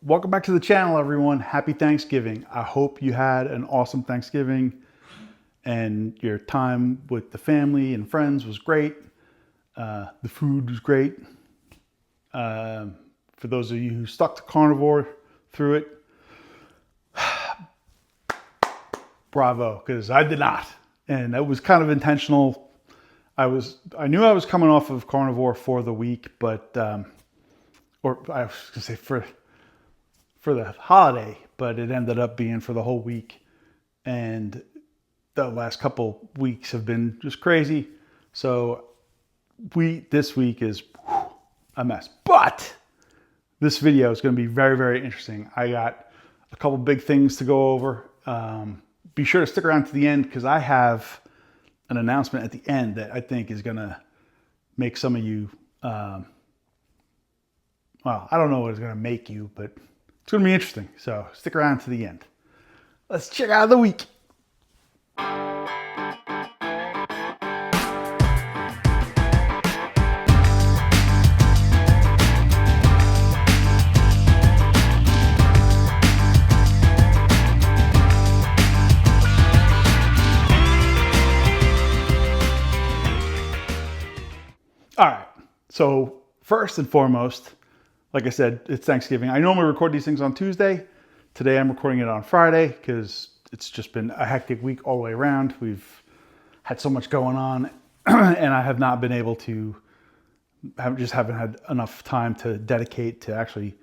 Welcome back to the channel, everyone. Happy Thanksgiving. I hope you had an awesome Thanksgiving and your time with the family and friends was great. The food was great. For those of you who stuck to carnivore through it, bravo, because I did not. And it was kind of intentional. I knew I was coming off of carnivore for the week, but, or I was gonna say for the holiday, but it ended up being for the whole week. And the last couple weeks have been just crazy. So this week is a mess, but this video is going to be very, very interesting. I got a couple big things to go over. Be sure to stick around to the end because I have an announcement at the end that I think is going to make some of you, well, I don't know what it's going to make you, but it's going to be interesting. So stick around to the end. Let's check out the week. All right. So first and foremost, like I said, it's Thanksgiving. I normally record these things on Tuesday. Today I'm recording it on Friday because it's just been a hectic week all the way around. We've had so much going on and I have not been able to, haven't had enough time to dedicate to actually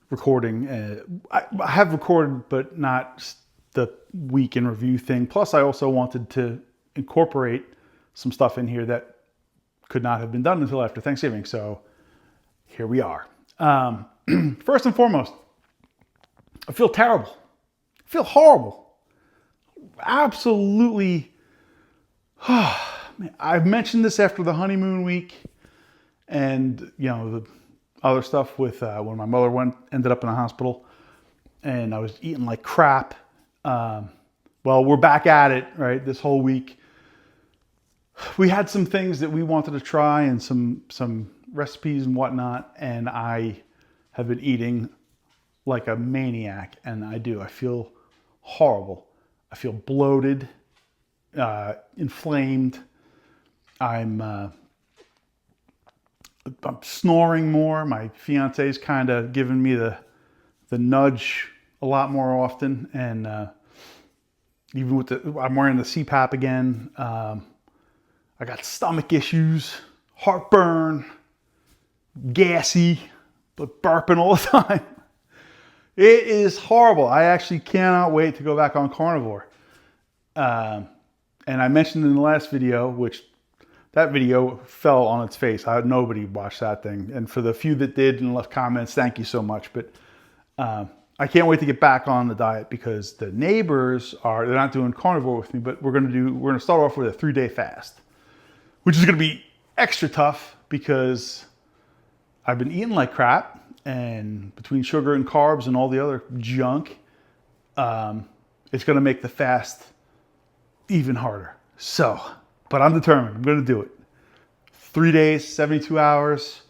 recording. I have recorded, but not the week in review thing. Plus I also wanted to incorporate some stuff in here that could not have been done until after Thanksgiving. So here we are. First and foremost, I feel terrible. I feel horrible. Absolutely. I've mentioned this after the honeymoon week and, you know, the other stuff with when my mother ended up in the hospital and I was eating like crap. Well, we're back at it, right? This whole week. We had some things that we wanted to try and some recipes and whatnot, and I have been eating like a maniac, and I feel horrible. I feel bloated, inflamed. I'm snoring more. My fiance's kind of giving me the nudge a lot more often, and even with I'm wearing the CPAP again. I got stomach issues, heartburn, gassy, but burping all the time. It is horrible. I actually cannot wait to go back on carnivore. And I mentioned in the last video, which that video fell on its face. Nobody watched that thing. And for the few that did and left comments, thank you so much. But I can't wait to get back on the diet because the neighbors they're not doing carnivore with me, but we're going to start off with a 3-day fast, which is going to be extra tough because I've been eating like crap, and between sugar and carbs and all the other junk, it's going to make the fast even harder. So, but I'm determined. I'm going to do it. 3 days, 72 hours,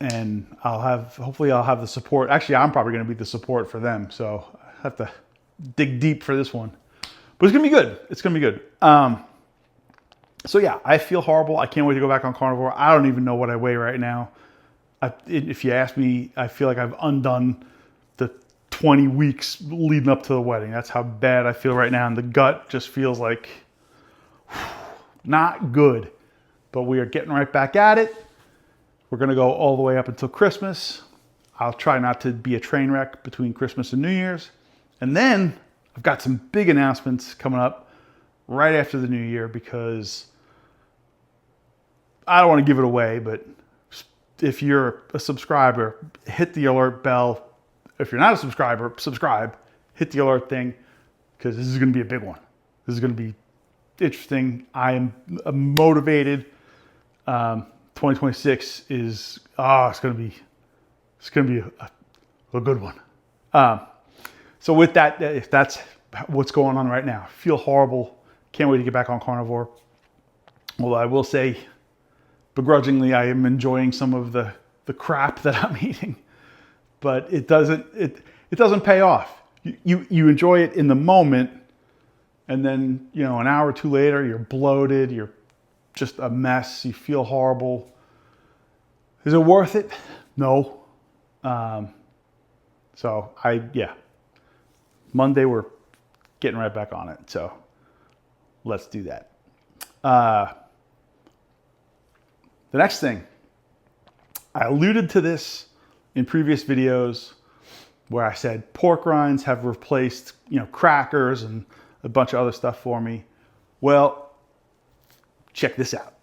and hopefully I'll have the support. Actually, I'm probably going to be the support for them, so I have to dig deep for this one. But it's going to be good. It's going to be good. So yeah, I feel horrible. I can't wait to go back on carnivore. I don't even know what I weigh right now. If you ask me, I feel like I've undone the 20 weeks leading up to the wedding. That's how bad I feel right now. And the gut just feels like not good. But we are getting right back at it. We're going to go all the way up until Christmas. I'll try not to be a train wreck between Christmas and New Year's. And then I've got some big announcements coming up right after the new year because I don't want to give it away, but if you're a subscriber, hit the alert bell. If you're not a subscriber, subscribe, hit the alert thing, because this is going to be a big one. This is going to be interesting. I am motivated. 2026 is, it's going to be a good one. So with that, if that's what's going on right now, I feel horrible. Can't wait to get back on carnivore. Well, I will say, begrudgingly, I am enjoying some of the crap that I'm eating. but it doesn't pay off. You enjoy it in the moment, and then, you know, an hour or two later, you're bloated, you're just a mess, you feel horrible. Is it worth it? No. So yeah. Monday we're getting right back on it. So let's do that. The next thing, I alluded to this in previous videos where I said pork rinds have replaced, you know, crackers and a bunch of other stuff for me. Well, check this out.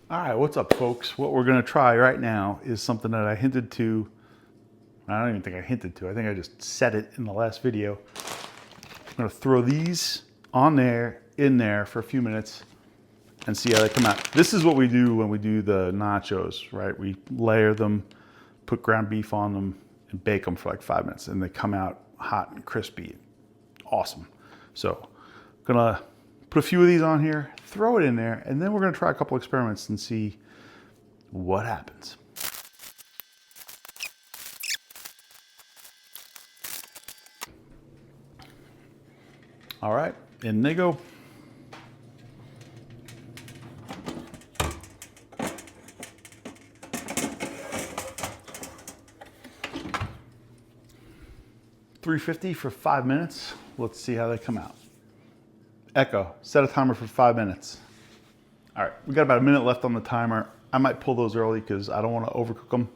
All right, what's up, folks? What we're gonna try right now is something that I hinted to. I don't even think I hinted to. I think I just said it in the last video. I'm gonna throw these on there, in there for a few minutes and see how they come out. This is what we do when we do the nachos, right? We layer them, put ground beef on them, and bake them for like 5 minutes, and they come out hot and crispy. Awesome. So I'm gonna put a few of these on here, throw it in there, and then we're gonna try a couple experiments and see what happens. All right, in they go. $350 for 5 minutes. Let's see how they come out. Echo, set a timer for 5 minutes. All right, we got about a minute left on the timer. I might pull those early because I don't want to overcook them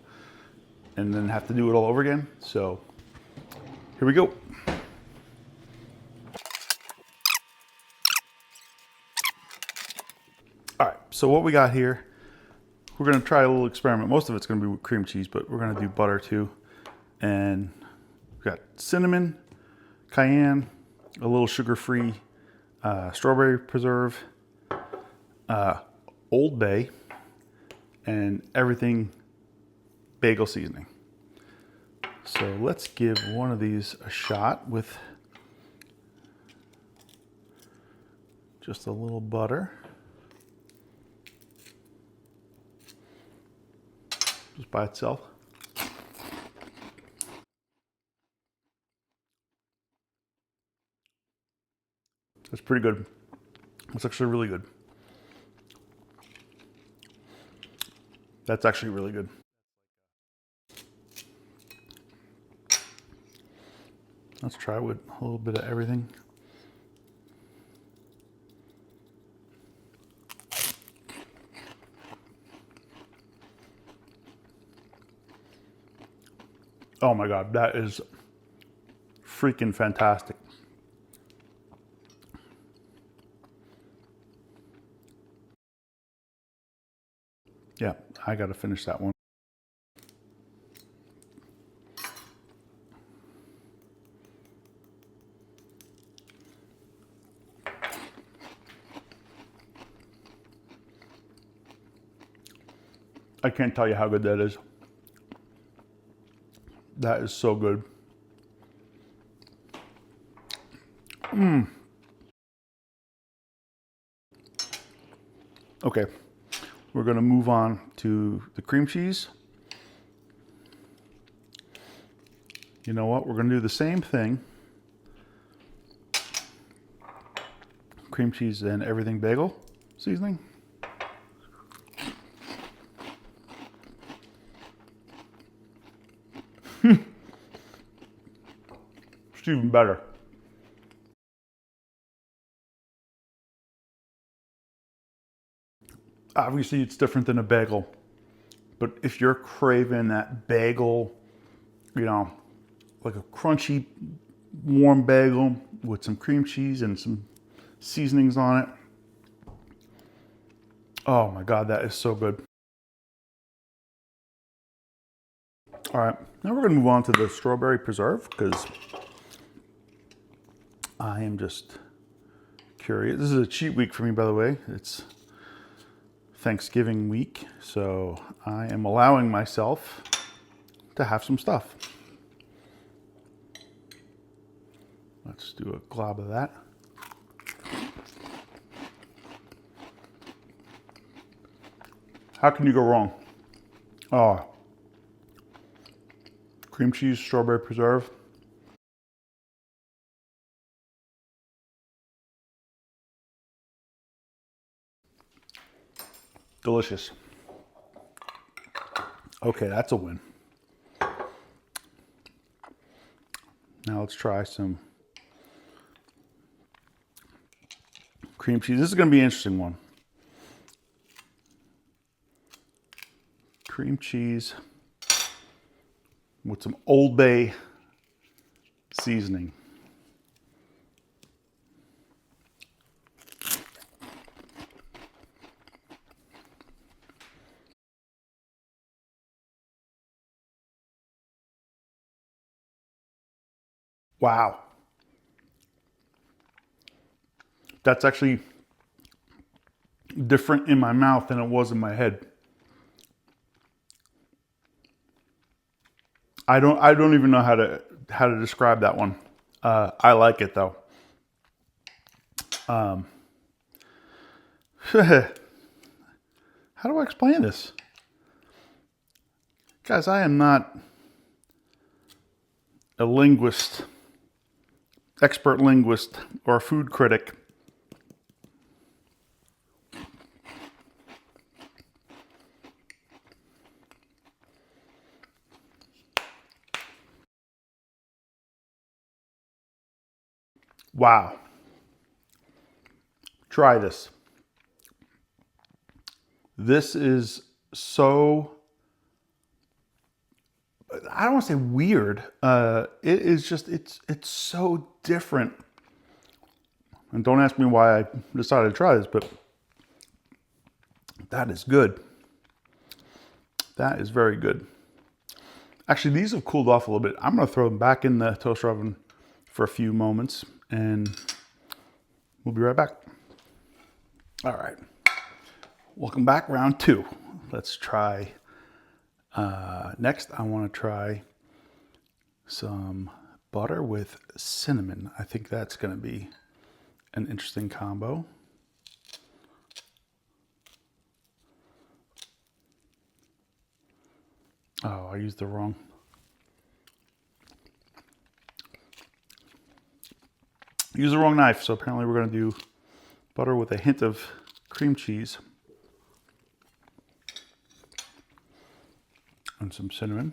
and then have to do it all over again. So here we go. All right, so what we got here, we're gonna try a little experiment. Most of it's gonna be with cream cheese, but we're gonna do butter too. And we've got cinnamon, cayenne, a little sugar-free strawberry preserve, Old Bay, and everything bagel seasoning. So let's give one of these a shot with just a little butter. Just by itself. That's pretty good. That's actually really good. That's actually really good. Let's try with a little bit of everything. Oh my God, that is freaking fantastic. Yeah, I gotta finish that one. I can't tell you how good that is. That is so good. Okay, we're gonna move on to the cream cheese. You know what? We're gonna do the same thing. Cream cheese and everything bagel seasoning. It's even better. Obviously, it's different than a bagel, but if you're craving that bagel, you know, like a crunchy, warm bagel with some cream cheese and some seasonings on it. Oh my God, that is so good. All right, now we're gonna move on to the strawberry preserve because I am just curious. This is a cheat week for me, by the way. It's Thanksgiving week, so I am allowing myself to have some stuff. Let's do a glob of that. How can you go wrong? Oh, Cream cheese, strawberry preserve. Delicious. Okay, that's a win. Now let's try some cream cheese. This is going to be an interesting one. Cream cheese with some Old Bay seasoning. Wow. That's actually different in my mouth than it was in my head. I don't even know how to describe that one. I like it though. How do I explain this? Guys, I am not a linguist, expert linguist, or a food critic. Wow. Try this. This is so, I don't want to say weird. It is just, it's so different. And don't ask me why I decided to try this, but that is good. That is very good. Actually, these have cooled off a little bit. I'm going to throw them back in the toaster oven for a few moments, and we'll be right back. All right. Welcome back, round two. Let's try, next I want to try some butter with cinnamon. I think that's going to be an interesting combo. Oh, I used the wrong. Use the wrong knife, so apparently we're going to do butter with a hint of cream cheese and some cinnamon.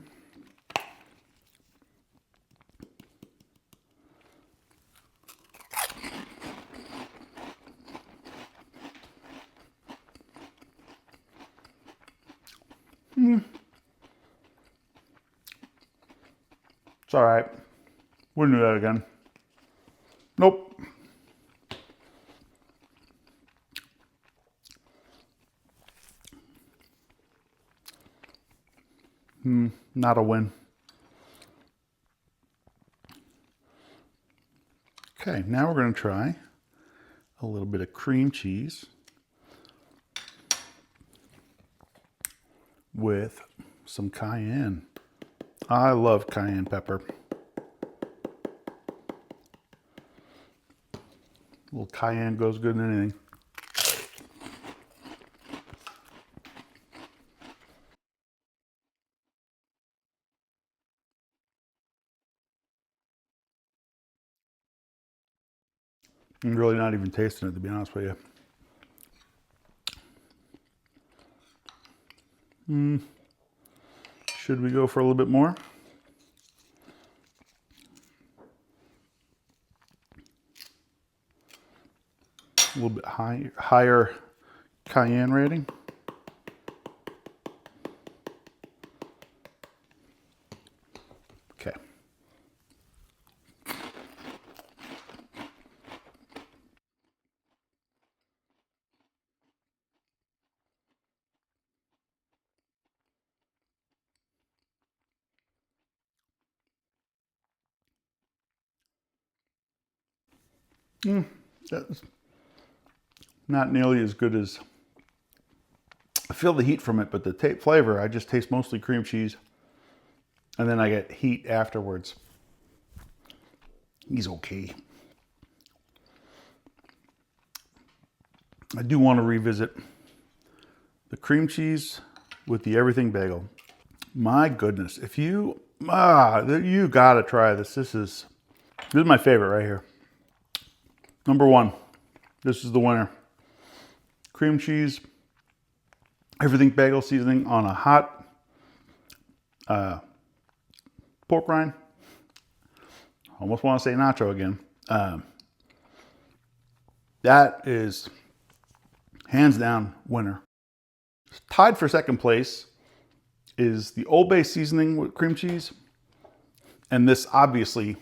It's all right. Wouldn't do that again. Nope. Not a win. Okay, now we're going to try a little bit of cream cheese with some cayenne. I love cayenne pepper. A little cayenne goes good in anything. I'm really not even tasting it, to be honest with you. Should we go for a little bit more? A little bit higher cayenne rating. Okay. That's not nearly as good as, I feel the heat from it, but the flavor, I just taste mostly cream cheese. And then I get heat afterwards. He's okay. I do want to revisit the cream cheese with the everything bagel. My goodness. If you, you gotta try this. This is my favorite right here. Number one, this is the winner. Cream cheese, everything bagel seasoning on a hot pork rind. Almost want to say nacho again. That is hands down winner. Tied for second place is the Old Bay seasoning with cream cheese. And this obviously,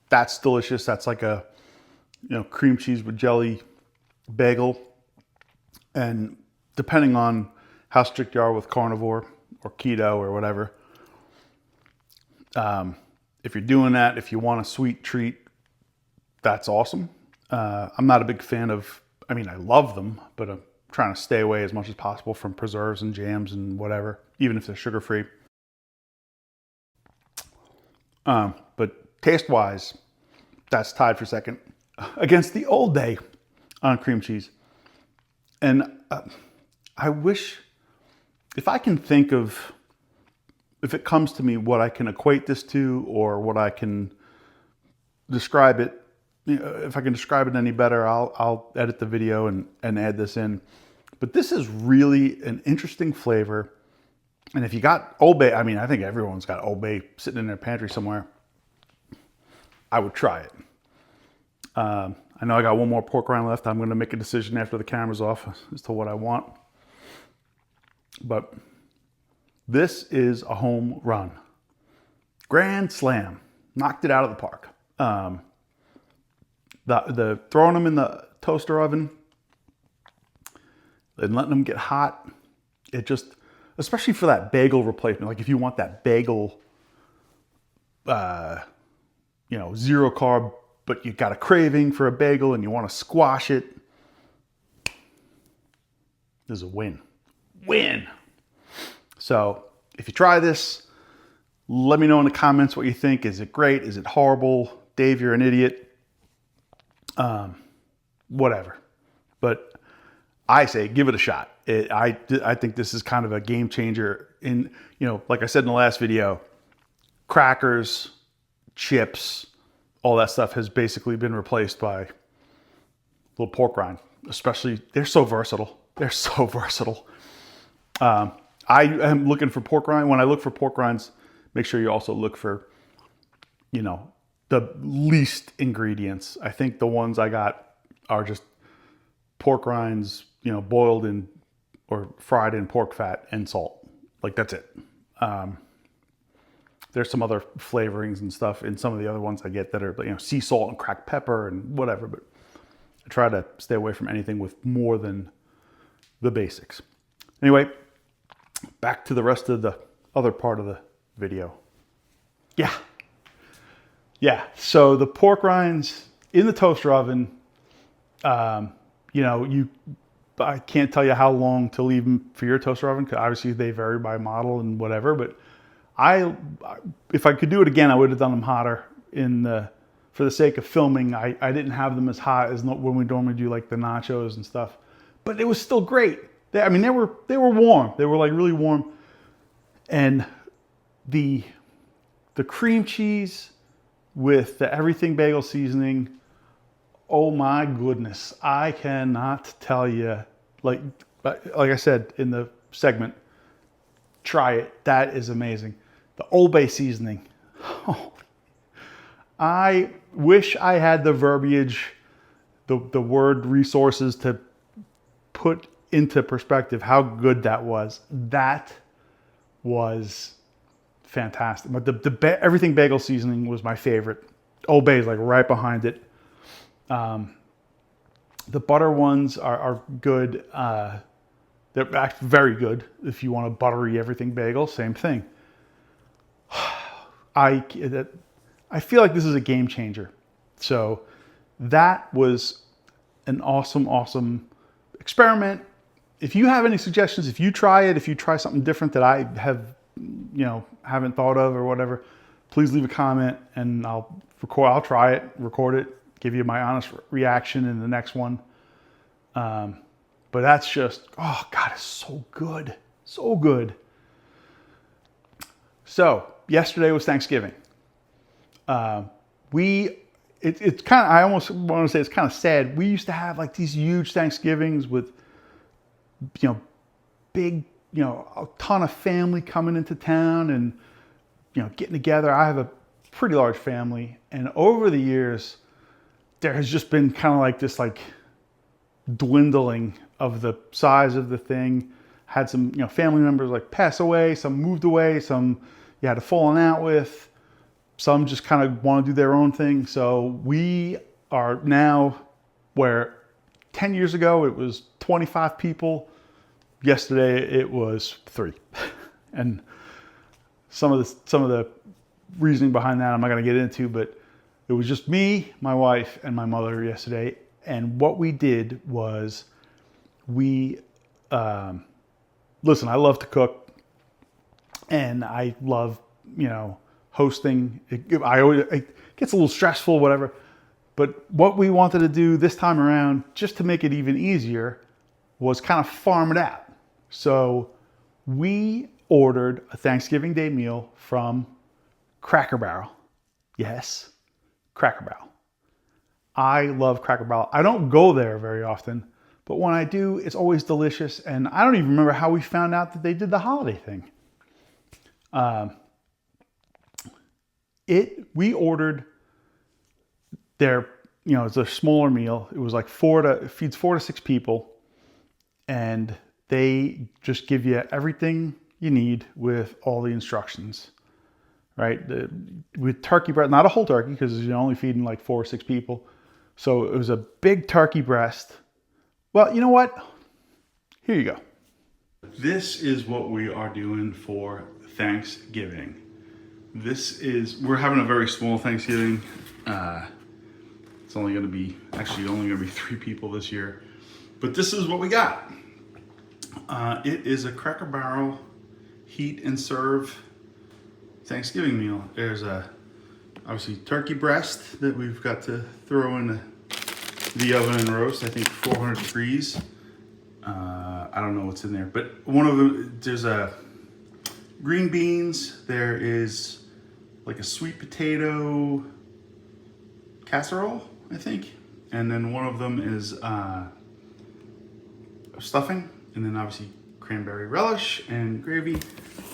that's delicious. That's like a, cream cheese with jelly bagel. And depending on how strict you are with carnivore or keto or whatever, if you're doing that, if you want a sweet treat, that's awesome. I'm not a big fan of, I love them, but I'm trying to stay away as much as possible from preserves and jams and whatever, even if they're sugar-free. But taste-wise, that's tied for second against the Old Day on cream cheese. And I wish, if I can think of, if it comes to me, what I can equate this to or what I can describe it, if I can describe it any better, I'll edit the video and add this in. But this is really an interesting flavor. And if you got Old Bay, I think everyone's got Old Bay sitting in their pantry somewhere. I would try it. I know I got one more pork rind left. I'm going to make a decision after the camera's off as to what I want. But this is a home run. Grand slam. Knocked it out of the park. The throwing them in the toaster oven and letting them get hot, it just, especially for that bagel replacement, like if you want that bagel, zero carb, but you got a craving for a bagel and you want to squash it, this is a win. Win! So if you try this, let me know in the comments what you think. Is it great? Is it horrible? Dave, you're an idiot. Whatever. But I say give it a shot. I think this is kind of a game changer in, like I said in the last video, crackers, chips, all that stuff has basically been replaced by little pork rind. Especially, they're so versatile. They're so versatile. I am looking for pork rind. When I look for pork rinds, make sure you also look for, the least ingredients. I think the ones I got are just pork rinds, boiled in or fried in pork fat and salt. Like that's it. There's some other flavorings and stuff in some of the other ones I get that are, sea salt and cracked pepper and whatever, but I try to stay away from anything with more than the basics. Anyway, back to the rest of the other part of the video. Yeah, so the pork rinds in the toaster oven, I can't tell you how long to leave them for your toaster oven, because obviously they vary by model and whatever, but if I could do it again, I would have done them hotter for the sake of filming. I didn't have them as hot as when we normally do like the nachos and stuff, but it was still great. They were warm. They were like really warm. And the cream cheese with the everything bagel seasoning, oh my goodness, I cannot tell you, like I said in the segment, try it. That is amazing. The Old Bay seasoning. Oh, I wish I had the verbiage, the word resources to put into perspective how good that was. That was fantastic. But everything bagel seasoning was my favorite. Old Bay is like right behind it. The butter ones are good. They're actually very good if you want a buttery everything bagel. Same thing. I feel like this is a game changer. So that was an awesome experiment. If you have any suggestions, if you try it, if you try something different that I have, haven't thought of or whatever, please leave a comment and I'll try it, record it, give you my honest reaction in the next one. But that's just, oh God, it's so good. So good. So yesterday was Thanksgiving. It's kind of, I almost want to say it's kind of sad. We used to have like these huge Thanksgivings with, big, a ton of family coming into town and, getting together. I have a pretty large family, and over the years, there has just been kind of like this like dwindling of the size of the thing. Had some, family members like pass away, some moved away, some you had a falling out with, some just kind of want to do their own thing. So we are now where 10 years ago it was 25 people. Yesterday it was 3. And some of the reasoning behind that I'm not going to get into, but it was just me, my wife, and my mother yesterday. And what we did was we, listen, I love to cook and I love, hosting. It gets a little stressful, whatever. But what we wanted to do this time around, just to make it even easier, was kind of farm it out. So we ordered a Thanksgiving Day meal from Cracker Barrel. Yes, Cracker Barrel. I love Cracker Barrel. I don't go there very often, but when I do, it's always delicious. And I don't even remember how we found out that they did the holiday thing. We ordered their, it's a smaller meal. It was like it feeds 4 to 6 people. And they just give you everything you need with all the instructions, right? With turkey breast, not a whole turkey because you're only feeding like 4 or 6 people. So it was a big turkey breast. Well, you know what? Here you go. This is what we are doing for Thanksgiving. We're having a very small Thanksgiving. It's only going to be 3 people this year. But this is what we got. It is a Cracker Barrel heat and serve Thanksgiving meal. There's obviously turkey breast that we've got to throw in the oven and roast. I think 400 degrees. I don't know what's in there, but one of them, there's green beans. There is like a sweet potato casserole, I think. And then one of them is stuffing. And then obviously cranberry relish and gravy,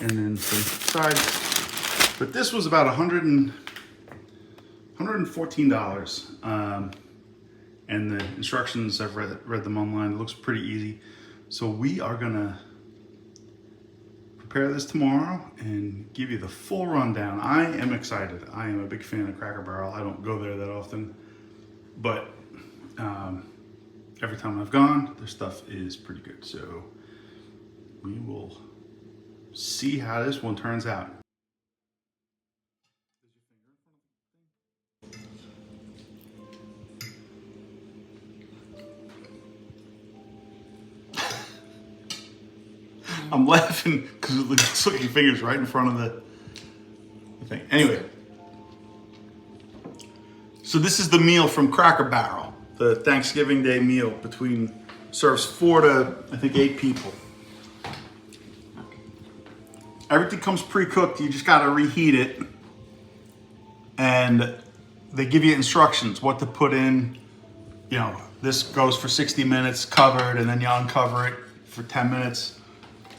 and then some sides. But this was about $114. And the instructions, I've read them online. It looks pretty easy. So we are gonna prepare this tomorrow and give you the full rundown. I am excited. I am a big fan of Cracker Barrel. I don't go there that often, but every time I've gone, their stuff is pretty good. So we will see how this one turns out. I'm laughing because it's looking fingers right in front of the thing. Anyway, so this is the meal from Cracker Barrel. The Thanksgiving Day meal serves 4 to, I think, 8 people. Everything comes pre-cooked. You just got to reheat it. And they give you instructions, what to put in. This goes for 60 minutes covered, and then you uncover it for 10 minutes.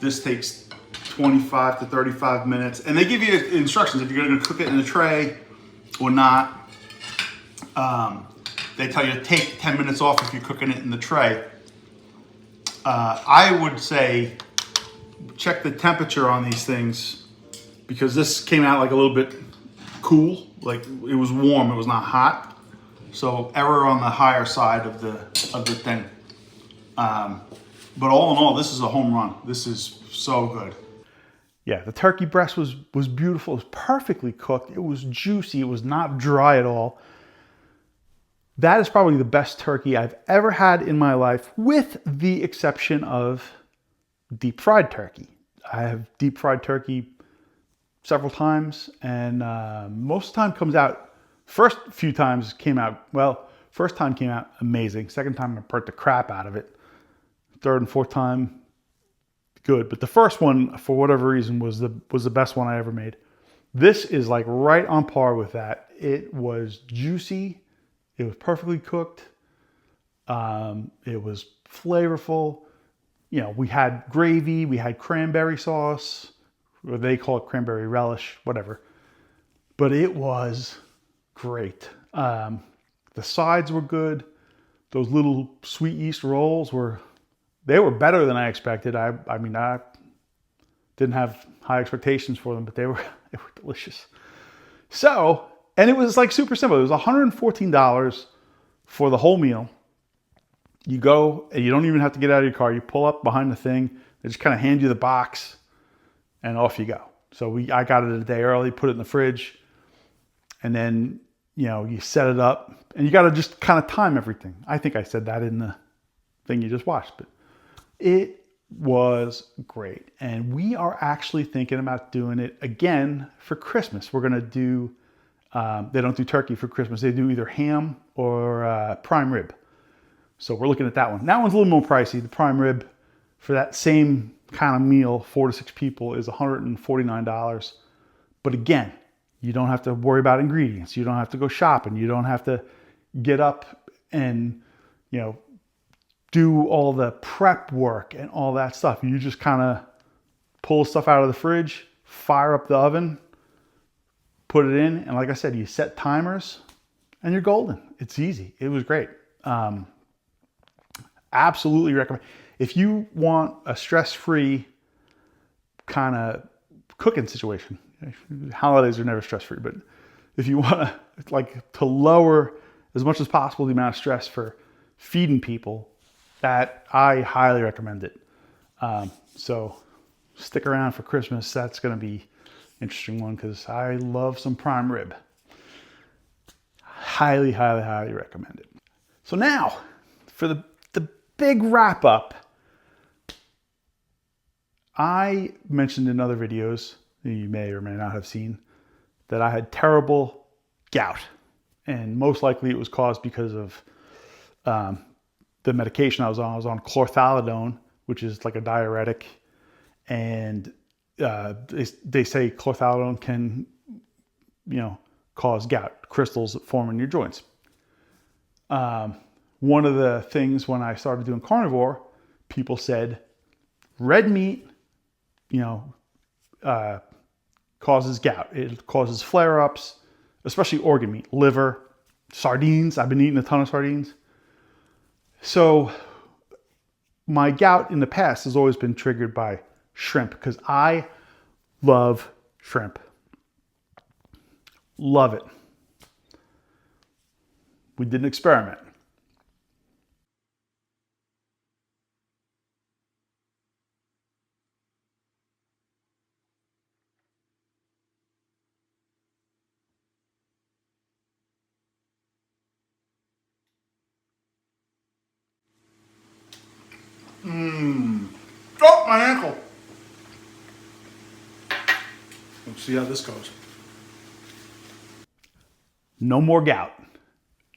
This takes 25 to 35 minutes. And they give you instructions if you're going to cook it in a tray or not. They tell you to take 10 minutes off if you're cooking it in the tray. I would say check the temperature on these things, because this came out like a little bit cool. Like it was warm, it was not hot. So error on the higher side of the thing. But all in all, this is a home run. This is so good. Yeah, the turkey breast was beautiful. It was perfectly cooked. It was juicy. It was not dry at all. That is probably the best turkey I've ever had in my life, with the exception of deep fried turkey. I have deep fried turkey several times, and most of the time comes out, first time came out amazing. Second time I burnt the crap out of it. Third and fourth time, good. But the first one, for whatever reason, was the best one I ever made. This is like right on par with that. It was juicy. It was perfectly cooked. It was flavorful. You know, we had gravy, we had cranberry sauce, or they call it cranberry relish, whatever. But it was great. The sides were good. Those little sweet yeast rolls were better than I expected. I mean, I didn't have high expectations for them, but they were delicious. So, and it was like super simple. It was $114 for the whole meal. You go, and you don't even have to get out of your car. You pull up behind the thing. They just kind of hand you the box, and off you go. So I got it a day early, put it in the fridge, and then, you know, you set it up, and you got to just kind of time everything. I think I said that in the thing you just watched, but it was great. And we are actually thinking about doing it again for Christmas. We're going to do, they don't do turkey for Christmas. They do either ham or prime rib. So we're looking at that one. That one's a little more pricey. The prime rib for that same kind of meal, 4 to 6 people, is $149. But again, you don't have to worry about ingredients. You don't have to go shopping. You don't have to get up and, you know, do all the prep work and all that stuff. You just kind of pull stuff out of the fridge, fire up the oven, put it in, and like I said, you set timers, and you're golden. It's easy. It was great. Absolutely recommend. If you want a stress-free kind of cooking situation, holidays are never stress-free, but if you want to lower as much as possible the amount of stress for feeding people, that I highly recommend it. So stick around for Christmas. That's going to be an interesting one because I love some prime rib. Highly, highly, highly recommend it. So now for the big wrap up. I mentioned in other videos, you may or may not have seen, that I had terrible gout. And most likely it was caused because of the medication I was on. I was on chlorthalidone, which is like a diuretic. And they say chlorthalidone can, you know, cause gout, crystals that form in your joints. One of the things when I started doing carnivore, people said red meat, you know, causes gout. It causes flare-ups, especially organ meat, liver, sardines. I've been eating a ton of sardines. So my gout in the past has always been triggered by shrimp because I love shrimp. Love it. We did an experiment. Oh, my ankle. Let's see how this goes. No more gout.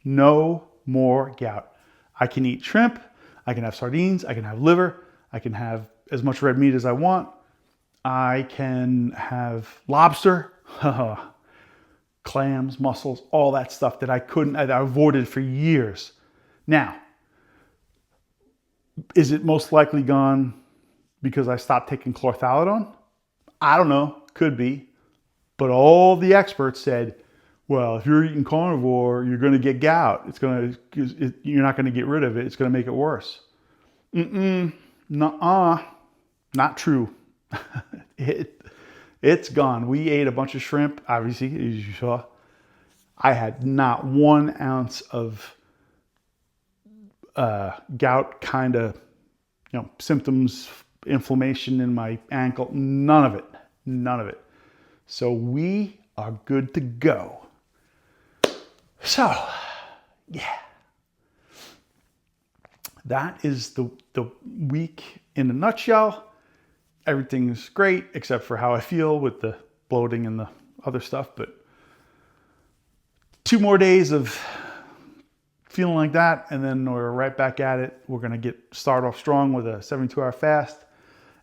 No more gout. I can eat shrimp. I can have sardines. I can have liver. I can have as much red meat as I want. I can have lobster, clams, mussels, all that stuff that I avoided for years. Now, is it most likely gone because I stopped taking chlorthalidone? I don't know. Could be. But all the experts said, well, if you're eating carnivore, you're going to get gout. You're not going to get rid of it. It's going to make it worse. Nuh-uh. Not true. It's gone. We ate a bunch of shrimp, obviously, as you saw. I had not 1 ounce of gout kind of, symptoms, inflammation in my ankle. None of it. So we are good to go. So, yeah. That is the week in a nutshell. Everything's great except for how I feel with the bloating and the other stuff. But 2 more days of feeling like that, and then we're right back at it. We're going to start off strong with a 72-hour fast.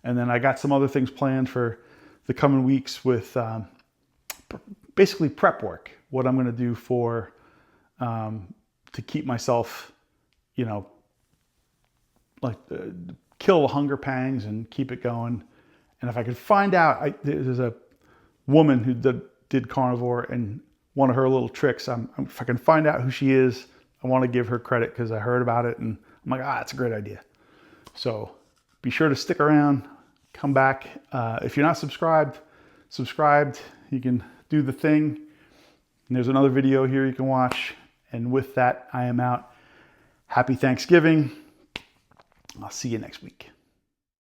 And then I got some other things planned for the coming weeks with basically prep work. What I'm going to do for to keep myself, you know, like kill the hunger pangs and keep it going. And if I could find out, there's a woman who did Carnivore, and one of her little tricks, if I can find out who she is, I want to give her credit because I heard about it and I'm like, that's a great idea. So be sure to stick around, come back. If you're not subscribed, you can do the thing. And there's another video here you can watch. And with that, I am out. Happy Thanksgiving. I'll see you next week.